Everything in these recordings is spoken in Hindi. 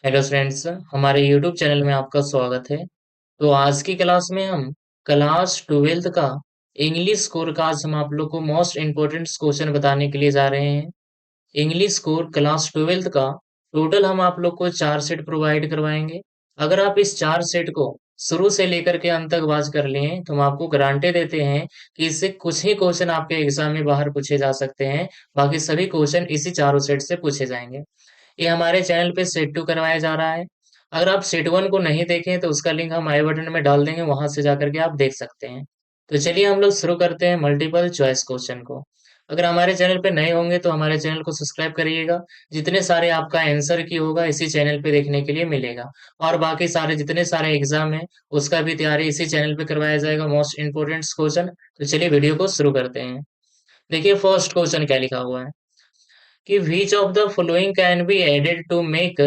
हेलो फ्रेंड्स, हमारे यूट्यूब चैनल में आपका स्वागत है। तो आज की क्लास में हम क्लास ट्वेल्थ का इंग्लिश स्कोर का आज हम आप लोग को मोस्ट इम्पोर्टेंट क्वेश्चन बताने के लिए जा रहे हैं। इंग्लिश स्कोर क्लास ट्वेल्थ का टोटल हम आप लोग को 4 सेट प्रोवाइड करवाएंगे। अगर आप इस 4 सेट को शुरू से लेकर के अंत तक वाच कर लिए तो हम आपको गारंटी देते हैं कि इससे कुछ ही क्वेश्चन आपके एग्जाम में बाहर पूछे जा सकते हैं। बाकी सभी क्वेश्चन इसी चारों सेट से पूछे जाएंगे। ये हमारे चैनल पे सेट 2 करवाया जा रहा है। अगर आप सेट 1 को नहीं देखें तो उसका लिंक हम आई बटन में डाल देंगे, वहां से जाकर के आप देख सकते हैं। तो चलिए हम लोग शुरू करते हैं मल्टीपल चॉइस क्वेश्चन को। अगर हमारे चैनल पे नए होंगे तो हमारे चैनल को सब्सक्राइब करिएगा। जितने सारे आपका आंसर की होगा इसी चैनल पे देखने के लिए मिलेगा। और बाकी सारे जितने सारे एग्जाम है उसका भी तैयारी इसी चैनल पे करवाया जाएगा, मोस्ट इंपोर्टेंट क्वेश्चन। तो चलिए वीडियो को शुरू करते हैं। देखिए फर्स्ट क्वेश्चन क्या लिखा हुआ है कि which of the following can be added to make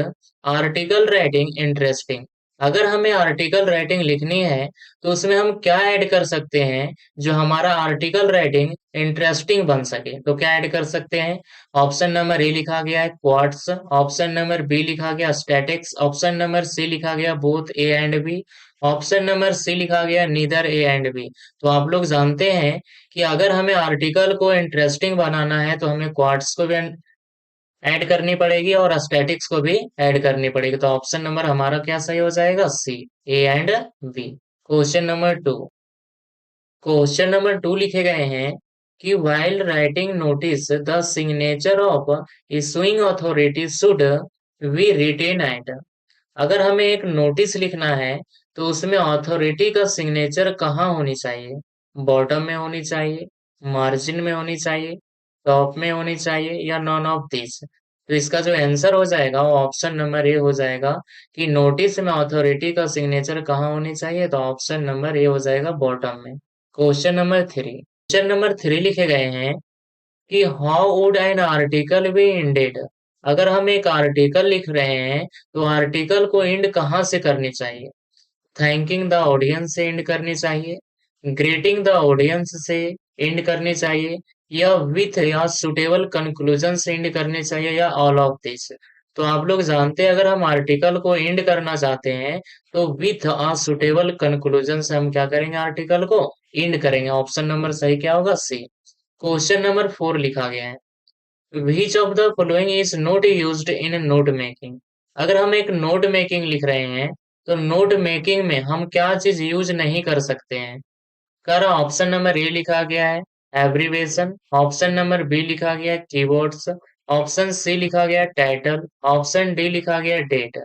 article writing interesting. अगर हमें आर्टिकल राइटिंग लिखनी है तो उसमें हम क्या ऐड कर सकते हैं जो हमारा आर्टिकल राइटिंग इंटरेस्टिंग बन सके। तो क्या ऐड कर सकते हैं? ऑप्शन नंबर ए लिखा गया है क्वाड्स, ऑप्शन नंबर बी लिखा गया स्टैटिक्स, ऑप्शन नंबर सी लिखा गया both A and B, option number C लिखा गया नीदर ए एंड बी। तो आप लोग जानते हैं कि अगर हमें आर्टिकल को इंटरेस्टिंग बनाना है तो हमें क्वाड्स को भी ऐड करनी पड़ेगी और स्टैटिक्स को भी ऐड करनी पड़ेगी। तो ऑप्शन नंबर हमारा क्या सही हो जाएगा? C, A and B. Question number 2 लिखे गए हैं कि while writing notice the signature of issuing authority should we written at. अगर हमें एक नोटिस लिखना है तो उसमें अथॉरिटी का सिग्नेचर कहाँ होनी चाहिए? बॉटम में होनी चाहिए, मार्जिन में होनी चाहिए, टॉप में होनी चाहिए या नॉन ऑफ दिस। तो इसका जो आंसर हो जाएगा वो ऑप्शन नंबर ए हो जाएगा कि नोटिस में अथॉरिटी का सिग्नेचर कहाँ होनी चाहिए। तो ऑप्शन नंबर ए हो जाएगा बॉटम में। क्वेश्चन नंबर 3 लिखे गए हैं कि how would an article be ended. अगर हम एक आर्टिकल लिख रहे हैं तो आर्टिकल को इंड कहाँ से करनी चाहिए? थैंकिंग द ऑडियंस से इंड करनी चाहिए, ग्रीटिंग द ऑडियंस से इंड करनी चाहिए, या विथ या सुटेबल कंक्लूजन से इंड करनी चाहिए, या ऑल ऑफ दिस। तो आप लोग जानते हैं अगर हम आर्टिकल को इंड करना चाहते हैं तो विथ अ सुटेबल कंक्लूजन से हम क्या करेंगे? आर्टिकल को इंड करेंगे। ऑप्शन नंबर सही क्या होगा? सी। क्वेश्चन नंबर 4 लिखा गया है which of the following is not used in note making. अगर हम एक नोट मेकिंग लिख रहे हैं तो नोट मेकिंग में हम क्या चीज यूज नहीं कर सकते हैं? कर ऑप्शन नंबर ए लिखा गया है एब्रीवेशन, ऑप्शन नंबर बी लिखा गया है कीवर्ड्स, ऑप्शन सी लिखा गया है टाइटल, ऑप्शन डी लिखा गया है डेट।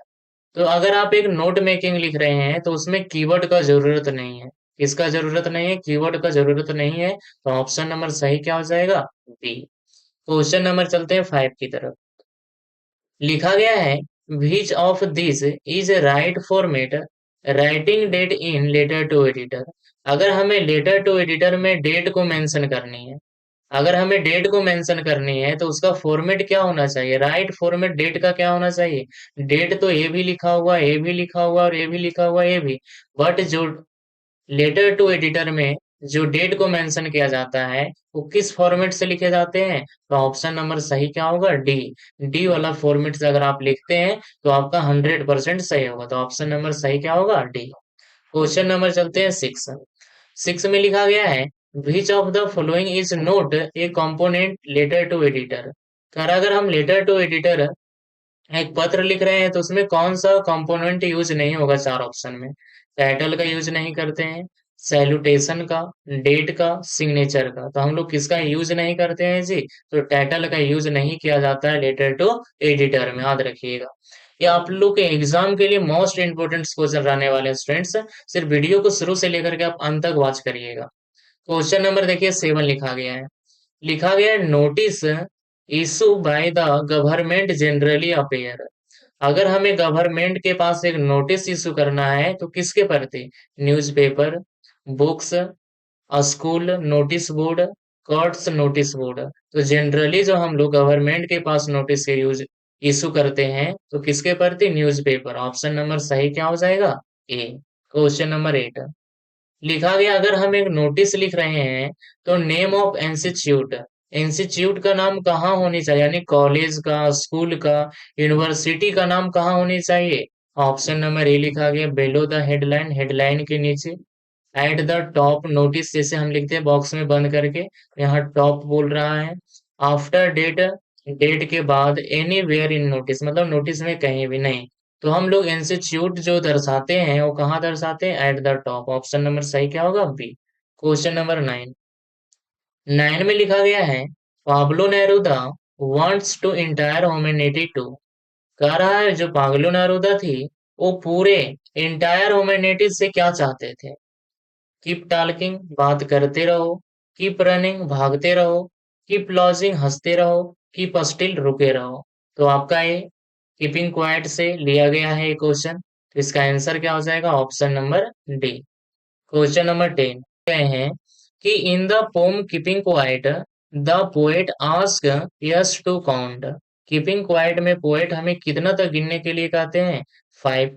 तो अगर आप एक नोट मेकिंग लिख रहे हैं तो उसमें कीवर्ड का जरूरत नहीं है। किसका जरूरत नहीं है? कीवर्ड का जरूरत नहीं है। तो ऑप्शन नंबर सही क्या हो जाएगा? बी। क्वेश्चन नंबर चलते हैं 5 की तरफ। लिखा गया है which of this is right format writing date in letter to editor. अगर हमें लेटर टू एडिटर में डेट को मेंशन करनी है, अगर हमें डेट को मेंशन करनी है तो उसका फॉर्मेट क्या होना चाहिए? राइट फॉर्मेट डेट का क्या होना चाहिए? डेट तो ए भी लिखा हुआ, ए भी लिखा हुआ और ए भी लिखा हुआ, ए भी। बट जो लेटर टू एडिटर में जो डेट को मेंशन किया जाता है वो किस फॉर्मेट से लिखे जाते हैं? तो ऑप्शन नंबर सही क्या होगा? डी। डी वाला फॉर्मेट से अगर आप लिखते हैं तो आपका 100% सही होगा। तो ऑप्शन नंबर सही क्या होगा? डी। क्वेश्चन नंबर चलते हैं 6। 6 में लिखा गया है which of the following is not a component letter to editor. अगर हम लेटर टू एडिटर एक पत्र लिख रहे हैं तो उसमें कौन सा कंपोनेंट यूज नहीं होगा? 4 ऑप्शन में टाइटल का यूज नहीं करते हैं, सैल्यूटेशन का, डेट का, सिग्नेचर का। तो हम लोग किसका यूज नहीं करते हैं जी? तो टाइटल का यूज नहीं किया जाता है लेटर टू एडिटर में, याद रखिएगा। ये आप लोग के एग्जाम के लिए मोस्ट इंपोर्टेंट क्वेश्चन रहने वाले हैं स्टूडेंट्स। सिर्फ वीडियो को शुरू से लेकर के आप अंत तक वॉच करिएगा। क्वेश्चन नंबर देखिए 7 लिखा गया है। लिखा गया है notice issue by the government generally appear. अगर हमें गवर्नमेंट के पास एक नोटिस इशू करना है तो किसके प्रति? Newspaper, books, school notice board, courts notice board. तो जनरली जो हम लोग गवर्नमेंट के पास नोटिस के यूज इशू करते हैं तो किसके प्रति? न्यूज़पेपर। ऑप्शन नंबर सही क्या हो जाएगा? ए। क्वेश्चन नंबर 8 लिखा गया अगर हम एक नोटिस लिख रहे हैं तो नेम ऑफ इंस्टीट्यूट इंस्टीट्यूट का नाम कहाँ होनी चाहिए, यानी कॉलेज का, स्कूल का, यूनिवर्सिटी का नाम कहाँ होनी चाहिए? ऑप्शन नंबर ए लिखा गया बिलो द हेडलाइन, हेडलाइन के नीचे। एट द टॉप, नोटिस जैसे हम लिखते हैं बॉक्स में बंद करके, यहाँ टॉप बोल रहा है। आफ्टर डेट, डेट के बाद, एनी वेयर इन नोटिस, मतलब नोटिस में कहीं भी नहीं। तो हम लोग इंस्टीट्यूट जो दर्शाते हैं वो कहाँ दर्शाते हैं? At the top. Option number सही क्या होगा? बी। Question number 9। 9 में लिखा गया है Pablo Neruda wants to entire humanity to. कह रहा है जो पाब्लो नेरुदा थी वो पूरे इंटायर ह्यूमैनिटी से क्या चाहते थे? कीप टॉकिंग, बात करते रहो। कीप रनिंग, भागते रहो। कीप लॉजिंग, हंसते रहो। कीप स्टिल, रुके रहो। तो आपका ये कीपिंग क्वाइट से लिया गया है ये क्वेश्चन। तो इसका आंसर क्या हो जाएगा? Option number D. Question number 10 गए हैं कि in the poem keeping quiet the poet asks us to count. Keeping quiet में पोएट हमें कितना तक गिनने के लिए कहते हैं? 5,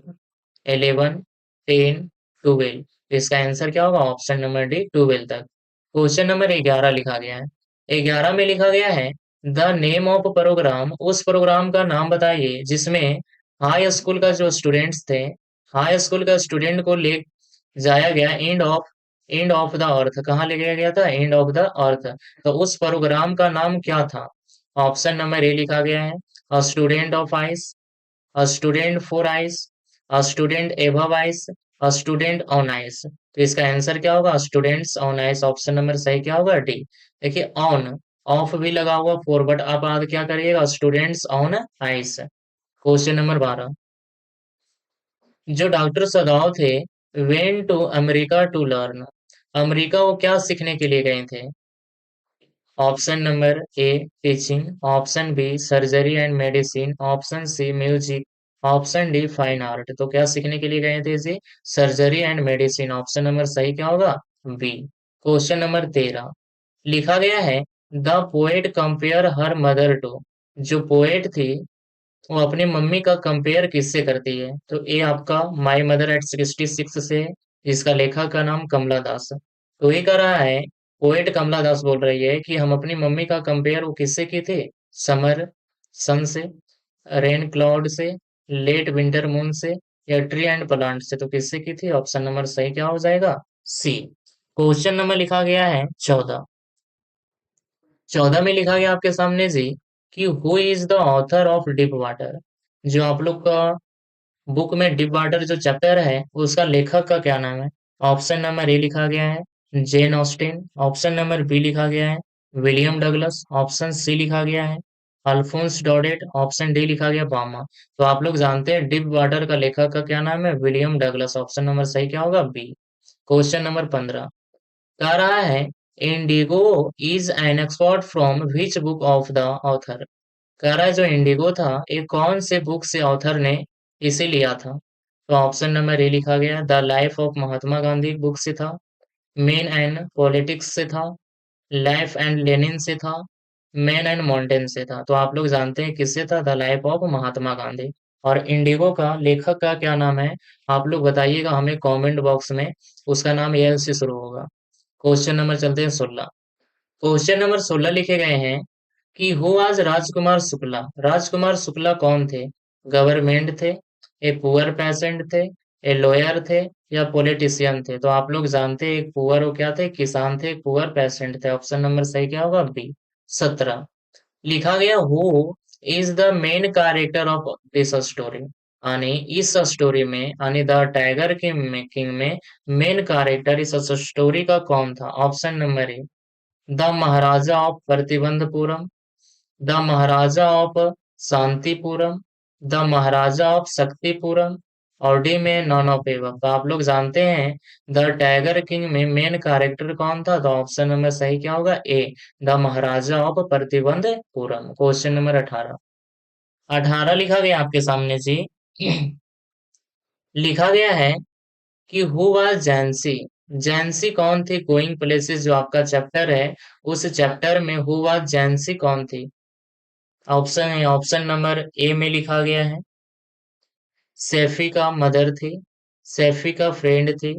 11, 10, 12। इसका आंसर क्या होगा? ऑप्शन नंबर डी, 12 तक। क्वेश्चन नंबर 11 लिखा गया है। 11 में लिखा गया है द नेम ऑफ प्रोग्राम, उस प्रोग्राम का नाम बताइए जिसमें हाई स्कूल का जो स्टूडेंट्स थे, हाई स्कूल का स्टूडेंट को ले जाया गया एंड ऑफ द अर्थ। कहाँ ले जाया गया था? End of the earth. तो उस प्रोग्राम का नाम क्या था? ऑप्शन नंबर ए लिखा गया है a student of ice, a student for ice, a student above ice, a student on ice. तो इसका आंसर क्या होगा? Students on ice. Option number सही क्या होगा? डी। देखिए ऑन, ऑफ भी लगा हुआ फोर, बट आप बाद क्या करिएगा? Students on ice. Question number 12। जो डॉक्टर सदाव थे went to America to learn, America वो क्या सीखने के लिए गए थे? Option number A teaching, option B surgery and medicine, option C music, option D fine art. तो क्या सीखने के लिए गए थे जी? Surgery and medicine. Option number सही क्या होगा? बी। क्वेश्चन नंबर 13 लिखा गया है the poet compare her mother to. जो पोएट थी वो अपनी मम्मी का कंपेयर किससे करती है? तो ये आपका माई मदर एट 66 से है, जिसका लेखक का नाम कमला दास। तो ये कह रहा है, पोएट कमला दास बोल रही है कि हम अपनी मम्मी का कंपेयर वो किससे की थे? समर सन से, रेन क्लाउड से, लेट विंटर मून से, या ट्री एंड प्लांट से। तो किससे की थी? ऑप्शन नंबर सही क्या हो जाएगा? सी। क्वेश्चन नंबर लिखा गया है 14। 14 में लिखा गया आपके सामने जी कि who is the author of deep water. जो आप लोग का बुक में डीप वाटर जो चैप्टर है उसका लेखक का क्या नाम है? ऑप्शन नंबर ए लिखा गया है Jane Austen, option number B लिखा गया है विलियम डगलस, ऑप्शन सी लिखा गया है अल्फोंस डॉडेट, ऑप्शन डी लिखा गया बामा। तो आप लोग जानते हैं डीप वाटर का लेखक का क्या नाम है? William Douglas. ऑप्शन नंबर सही क्या होगा? बी। क्वेश्चन नंबर 15 कह रहा है Indigo is an export from which book of the author. कह रहा है जो इंडिगो था ये कौन से बुक से ऑथर ने इसे लिया था? तो ऑप्शन नंबर ए लिखा गया the life of Mahatma Gandhi book से था, मेन एंड पॉलिटिक्स से था, लाइफ एंड लेनिन से था, मैन एंड मॉन्टेन से था। तो आप लोग जानते हैं किससे था? The life of Mahatma Gandhi. और इंडिगो का लेखक का क्या नाम है? आप लोग बताइएगा हमें कमेंट बॉक्स में। उसका नाम एल से शुरू होगा। क्वेश्चन नंबर चलते हैं 16। क्वेश्चन नंबर 16 लिखे गए हैं कि हु आज राजकुमार शुक्ला। राजकुमार शुक्ला कौन थे? गवर्नमेंट थे, ए पुअर पेशेंट थे, ए लॉयर थे, या पॉलिटिशियन थे? तो आप लोग जानते हैं एक पुअर वो क्या थे? किसान थे, पुअर पेशेंट थे। ऑप्शन नंबर सही क्या होगा? बी। 17 लिखा गया who is the main character of this story. यानी इस स्टोरी में, यानी द टाइगर के मेकिंग में मेन कैरेक्टर इस स्टोरी का कौन था? Option number A the Maharaja of Pratibandapuram, the Maharaja of Shantipuram, the Maharaja of Shaktipuram, और डी में नॉन ऑफ एवं। तो आप लोग जानते हैं द टाइगर किंग में मेन कैरेक्टर कौन था? तो ऑप्शन नंबर सही क्या होगा? A the Maharaja of Pratibandhapuram. Question number 18। 18 लिखा गया आपके सामने जी लिखा गया है कि हु वाज झांसी। झांसी कौन थी? गोइंग प्लेसेस जो आपका चैप्टर है उस चैप्टर में हु वाज झांसी कौन थी? ऑप्शन है, ऑप्शन नंबर ए में लिखा गया है सैफी का मदर थी, सैफी का फ्रेंड थी,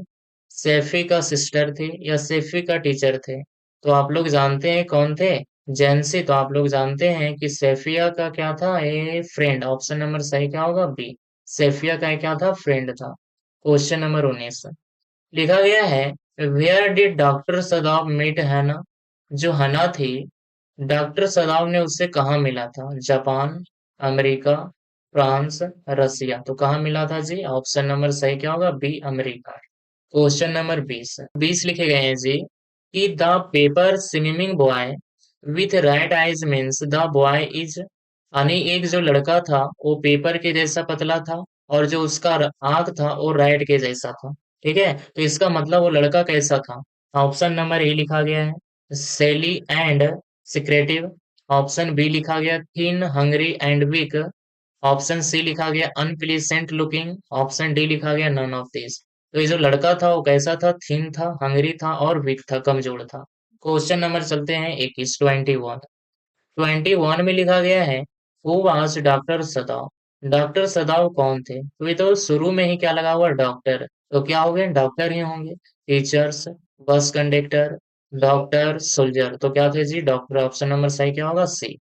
सैफी का सिस्टर थी, या सैफी का टीचर थे। तो आप लोग जानते हैं कौन थे? जेंसी तो आप लोग जानते हैं कि सेफिया का क्या था, ए फ्रेंड। ऑप्शन नंबर सही क्या होगा, बी। सेफिया का क्या था, फ्रेंड था। क्वेश्चन नंबर 19 लिखा गया है, where did doctor Sadab meet हैना। जो हना थी, डॉक्टर सदाब ने उससे कहाँ मिला था? जापान, अमेरिका, फ्रांस, रसिया। तो कहाँ मिला था जी? ऑप्शन नंबर सही क्या होगा, बी, अमेरिका। क्वेश्चन नंबर 20 लिखे गए हैं जी कि the paper swimming boy with red eyes means the boy is, यानी एक जो लड़का था वो पेपर के जैसा पतला था, और जो उसका आंख था वो रेड के जैसा था। ठीक है, तो इसका मतलब वो लड़का कैसा था? ऑप्शन नंबर ए लिखा गया है, सेली एंड सिक्रेटिव। ऑप्शन बी लिखा गया, thin, hungry and weak. Option C लिखा गया, अनप्लीजेंट लुकिंग। ऑप्शन डी लिखा गया, नन ऑफ दिस। तो ये जो लड़का था वो कैसा था? थीन था, हंगरी था और वीक था, कमजोर था। क्वेश्चन नंबर चलते हैं 21 21 में लिखा गया है, हु वाज डॉक्टर सदाव। डॉक्टर सदाव कौन थे? तो ये तो शुरू में ही क्या लगा हुआ, डॉक्टर। तो क्या हो गए, डॉक्टर ही होंगे। Teachers, bus conductor, doctor, soldier. तो क्या थे जी, डॉक्टर। ऑप्शन नंबर सही क्या होगा, सी।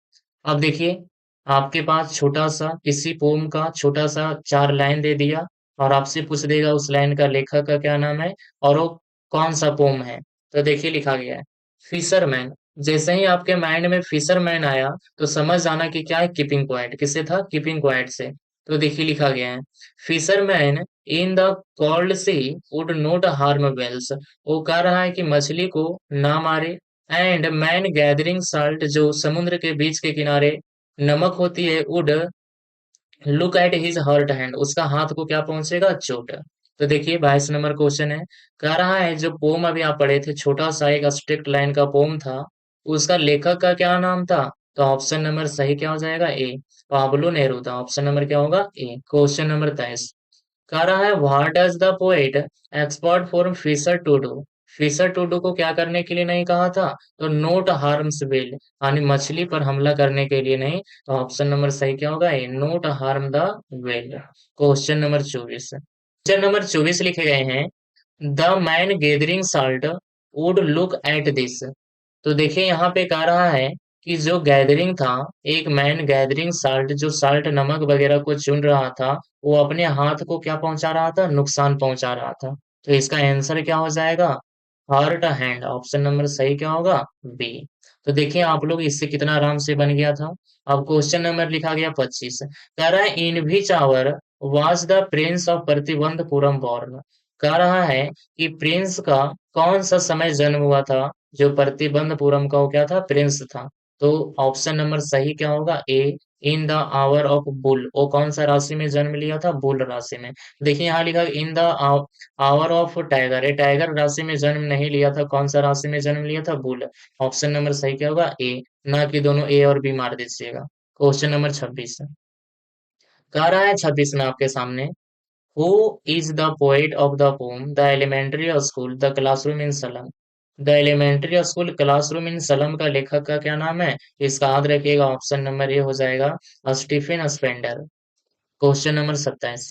अब देखिए, आपके पास छोटा सा किसी पोम का छोटा सा 4 लाइन दे दिया, और आपसे पूछ देगा उस लाइन का लेखक का क्या नाम है, और वो कौन सा पोम है। तो देखिए लिखा गया है, फिशरमैन। जैसे ही आपके माइंड में फिशरमैन आया, तो समझ जाना कि क्या है, कीपिंग क्वाइट। किससे था? कीपिंग क्वाइट से। तो देखिए लिखा गया है, fisherman in the cold sea would not harm whales. वो कह रहा है कि मछली को ना मारे। एंड मैन गैदरिंग साल्ट, जो समुद्र के बीच के किनारे नमक होती है, would look at his hurt hand. उसका हाथ को क्या पहुंचेगा? चोट। तो देखिए 22 नंबर क्वेश्चन है, कह रहा है जो पोम अभी आप पढ़े थे, छोटा सा एक स्ट्रिक्ट लाइन का पोम था, उसका लेखक का क्या नाम था? तो ऑप्शन नंबर सही क्या हो जाएगा, A, Pablo Neruda. Option number क्या होगा, ए। क्वेश्चन नंबर 23 कह रहा है, what does the poet expert for fisher to do. Fisher to do को क्या करने के लिए नहीं कहा था? तो नोट हार्म्स विल, यानी मछली पर हमला करने के लिए नहीं। तो ऑप्शन नंबर सही क्या होगा, A, not harm the well. Question number 24, question number 24 लिखे गए हैं, the man gathering salt would look at this. तो देखिए यहाँ पे कह रहा है कि जो गैदरिंग था, एक मैन गैदरिंग साल्ट, जो साल्ट नमक वगैरह को चुन रहा था, वो अपने हाथ को क्या पहुंचा रहा था? नुकसान पहुंचा रहा था। तो इसका आंसर क्या हो जाएगा, हर्ट हैंड। ऑप्शन नंबर सही क्या होगा, बी। तो देखिए आप लोग, इससे कितना आराम से बन गया था। अब क्वेश्चन नंबर लिखा गया 25, कह रहा है, इन भी चावर was the Prince of Pratibandapuram born. कह रहा है कि प्रिंस का कौन सा समय जन्म हुआ था, जो प्रतिबंधपुरम का वो क्या था, प्रिंस था। तो ऑप्शन नंबर सही क्या होगा, A, in the hour of bull. वो कौन सा राशि में जन्म लिया था? बुल राशि में। देखिए यहाँ लिखा इन द आवर ऑफ टाइगर, ये टाइगर राशि में जन्म नहीं लिया था, कौन सा राशि में जन्म लिया था? बुल। ऑप्शन नंबर सही क्या होगा, ए। ना कि दोनों ए और बी मार दीजिएगा। क्वेश्चन नंबर 26 कह रहा है, 26 में आपके सामने, who is the poet of the poem the elementary school the classroom in slum. The elementary school classroom in slum का लेखक का क्या नाम है? इसका याद रखिएगा, ऑप्शन नंबर ए हो जाएगा, स्टीफन स्पेंडर। क्वेश्चन नंबर 27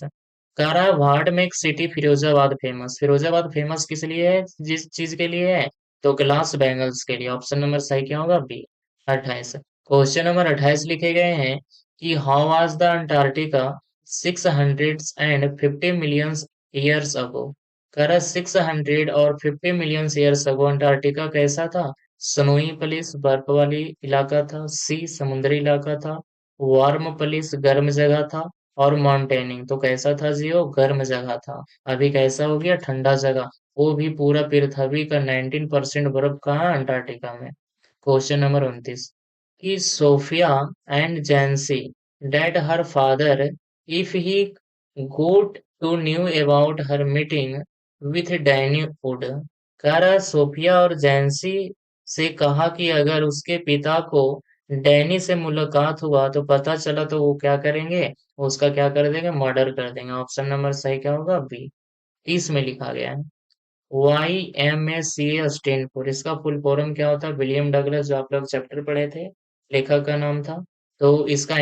कह रहा है, what make city Firozabad famous. Firozabad famous किस लिए है, जिस चीज के लिए है? तो ग्लास बैंगल्स के लिए। ऑप्शन नंबर सही क्या होगा, बी। 28 क्वेश्चन नंबर 28 लिखे गए हैं कि how was the Antarctica 650 million years ago. कह रहा है 650 और 50 मिलियन ईयर्स अगो अंटार्कटिका कैसा था? स्नोई प्लेस, बर्फ वाली इलाका था। सी, समुद्री इलाका था। वार्म प्लेस, गर्म जगह था। और माउंटेनिंग, तो कैसा था जी, वो गर्म जगह था। अभी कैसा हो गया, ठंडा जगह। वो भी पूरा पृथ्वी का 19% बर्फ कहाँ है? अंटार्कटिका में। क्वेश्चन नंबर 29 कि Sophia and Jancy date her father if he got to knew about her meeting with Danny Wood. कह रहा है, सोफिया और जैंसी से कहा कि अगर उसके पिता को डैनी से मुलाकात हुआ तो पता चला, तो वो क्या करेंगे, उसका क्या कर देंगे, मर्डर कर देंगे। ऑप्शन नंबर सही क्या होगा, बी। 30 में लिखा गया है, YMCA स्टैनफोर्ड, इसका फुल फॉर्म क्या होता है? विलियम डगलस, जो आप लोग चैप्टर पढ़े थे, लेखक का नाम था। तो इसका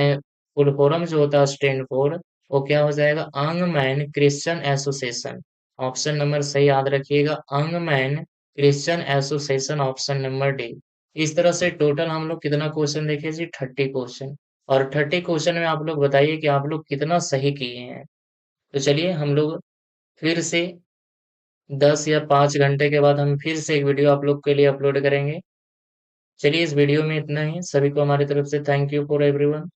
फुल फॉर्म जो होता है स्टैनफोर्ड, वो क्या हो जाएगा, young man Christian association. Option number सही याद रखिएगा, young man Christian association. Option number D. इस तरह से टोटल हम लोग कितना क्वेश्चन देखे जी, 30 क्वेश्चन। और 30 क्वेश्चन में आप लोग बताइए कि आप लोग कितना सही किए हैं। तो चलिए हम लोग फिर से 10 या 5 घंटे के बाद हम फिर से एक वीडियो आप लोग के लिए अपलोड करेंगे। चलिए इस वीडियो में इतना ही। सभी को हमारी तरफ से थैंक यू फॉर एवरीवन।